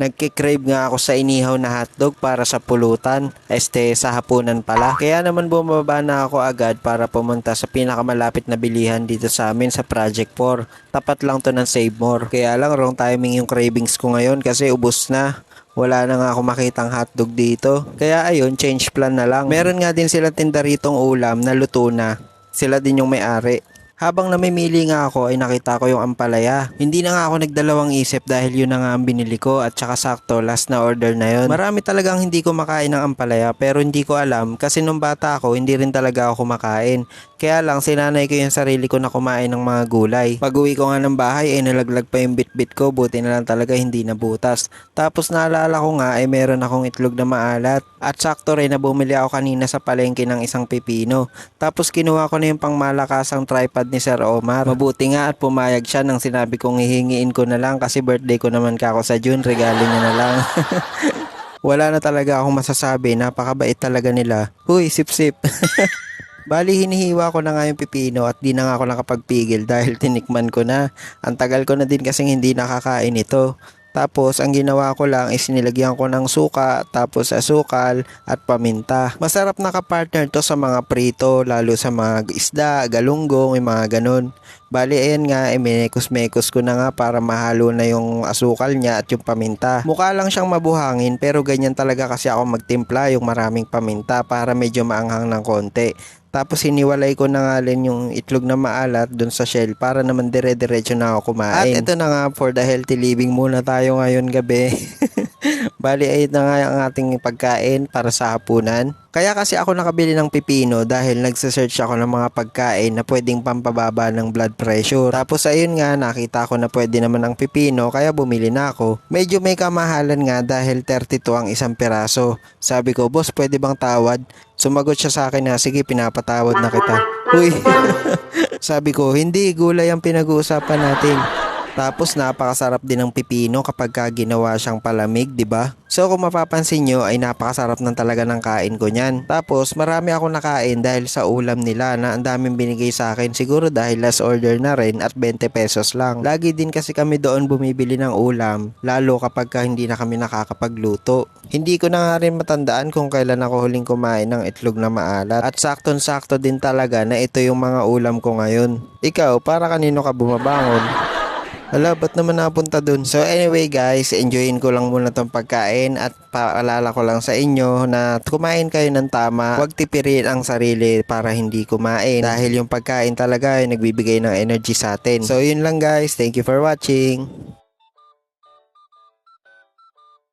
Nagkikrave nga ako sa inihaw na hotdog para sa pulutan, sa hapunan pala. Kaya naman bumaba na ako agad para pumunta sa pinakamalapit na bilihan dito sa amin sa Project 4. Tapat lang to ng Save More. Kaya lang wrong timing yung cravings ko ngayon kasi ubos na. Wala na nga ako makitang hotdog dito. Kaya ayun, change plan na lang. Meron nga din sila tinda ritong ulam na luto na. Sila din yung may-ari. Habang namimili nga ako ay nakita ko yung ampalaya. Hindi na nga ako nagdalawang isip dahil yun na nga ang binili ko at saka sakto last na order na yun. Marami talagang hindi ko makain ng ampalaya pero hindi ko alam kasi nung bata ako hindi rin talaga ako kumakain. Kaya lang sinanay ko yung sarili ko na kumain ng mga gulay. Pag uwi ko nga ng bahay ay nalaglag pa yung bitbit ko, buti na lang talaga hindi nabutas. Tapos naalala ko nga ay meron akong itlog na maalat. At sakto rin na bumili ako kanina sa palengke ng isang pipino. Tapos kinuha ko na yung pangmalakasang tripod ni Sir Omar. Mabuti nga at pumayag siya nang sinabi kong hihingiin ko na lang kasi birthday ko naman kako sa June, regalo niya na lang. Wala na talaga akong masasabi, napakabait talaga nila. Huy, sip-sip. Bali, hinihiwa ko na nga yung pipino at di na nga ako nakapagpigil dahil tinikman ko na. Ang tagal ko na din kasing hindi nakakain ito. Tapos ang ginawa ko lang is nilagyan ko ng suka, tapos asukal at paminta. Masarap na kapartner to sa mga prito, lalo sa mga isda, galunggong, yung mga ganun. Bali ayan nga, minekos-mekos ko na nga para mahalo na yung asukal niya at yung paminta. Mukha lang siyang mabuhangin pero ganyan talaga kasi ako magtimpla, yung maraming paminta para medyo maanghang ng konti. Tapos hiniwalay ko na nga rin yung itlog na maalat dun sa shell para naman dire-diretso na ako kumain. At ito na nga, for the healthy living muna tayo ngayon gabi. Bali ayun na nga ang ating pagkain para sa hapunan. Kaya kasi ako nakabili ng pipino dahil nagsasearch ako ng mga pagkain na pwedeng pampababa ng blood pressure. Tapos ayun nga, nakita ko na pwede naman ang pipino kaya bumili na ako. Medyo may kamahalan nga dahil 32 ang isang piraso. Sabi ko, boss pwede bang tawad? Sumagot siya sa akin na, sige pinapatawad na kita. Uy, sabi ko, hindi, gulay ang pinag-uusapan natin. Tapos napakasarap din ng pipino kapag ginawa siyang palamig, 'di ba? So kung mapapansin nyo ay napakasarap ng talaga ng kain ko niyan. Tapos marami ako nakain dahil sa ulam nila na ang daming binigay sa akin, siguro dahil last order na rin at 20 pesos lang. Lagi din kasi kami doon bumibili ng ulam, lalo kapag hindi na kami nakakapagluto. Hindi ko na nga rin matandaan kung kailan ako huling kumain ng itlog na maalat at sakton-sakto din talaga na ito yung mga ulam ko ngayon. Ikaw, para kanino ka bumabangon? Hala, ba't naman napunta dun? So anyway guys, enjoyin ko lang muna tong pagkain at paalala ko lang sa inyo na kumain kayo ng tama. Huwag tipirin ang sarili para hindi kumain dahil yung pagkain talaga ay nagbibigay ng energy sa atin. So yun lang guys, thank you for watching.